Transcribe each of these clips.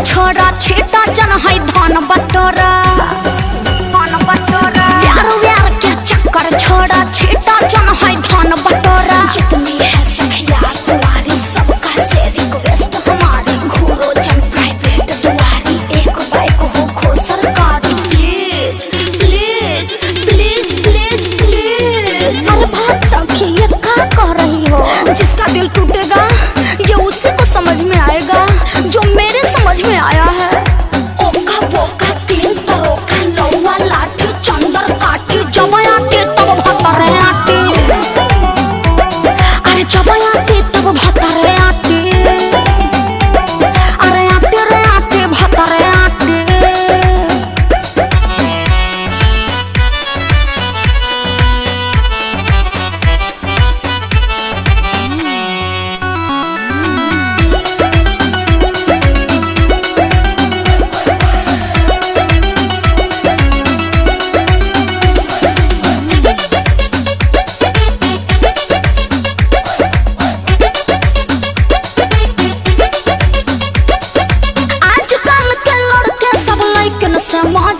छोरा छेटा जन है धन बटोरा प्यार व्यार के चक्कर छोड़ा छेटा जन है धन बटोरा। जितनी है सखिया कुमारी सबका से रिक्वेस्ट हमारी घूरो जन प्राइवेट दुआरी एक बाइक हो खो सरकारी please please please please please. अरे बात सखी ये क्या कह रही हो? जिसका दिल टूटेगा ये उसी को समझ में आएगा जो मेरे समझ में आया है। ओका बोका तीन तरोका लौवा लाठी चंदर काटी जब आते तब भतरे आती। अरे जब आते तब भतरे आती। अरे आते रे आते भतरे आती।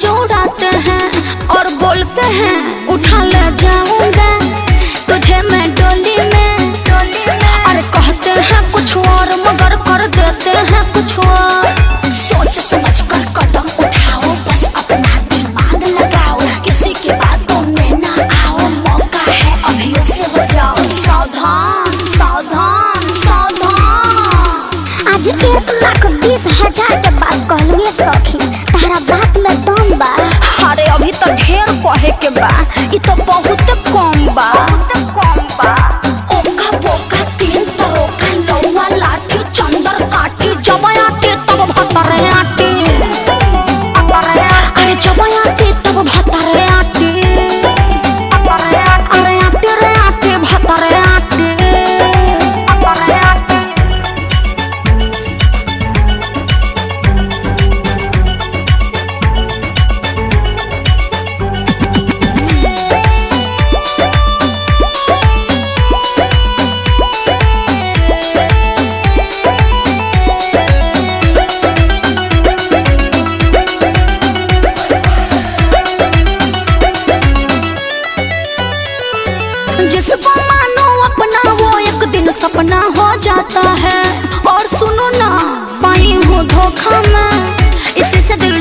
जोड़ाते हैं और बोलते हैं उठा ले जाऊंगा तुझे मैं डोली में। और कहते हैं कुछ और मगर कर देते हैं कुछ और। सोच समझ कर कदम उठाओ बस अपना दिमाग लगाओ किसी की बातों में ना आओ मौका है अभी से हो जाओ सावधान सावधान सावधान। आज 1,20,000 के बात कहलुए सखी तारा बात में दम बा। अरे अभी तो ढेर कहे के बा ई तो बहुत कम बा। ओका बोका तीन तरोका लौवा लाठी चंदर काटी जब आते तब भतरे आती। अरे जब आते तब भतरे आती। अरे आते रे आते भतरे आती। जिसको मानो अपना वो एक दिन सपना हो जाता है। और सुनो ना पाई हूँ धोखा मैं इसी से दिल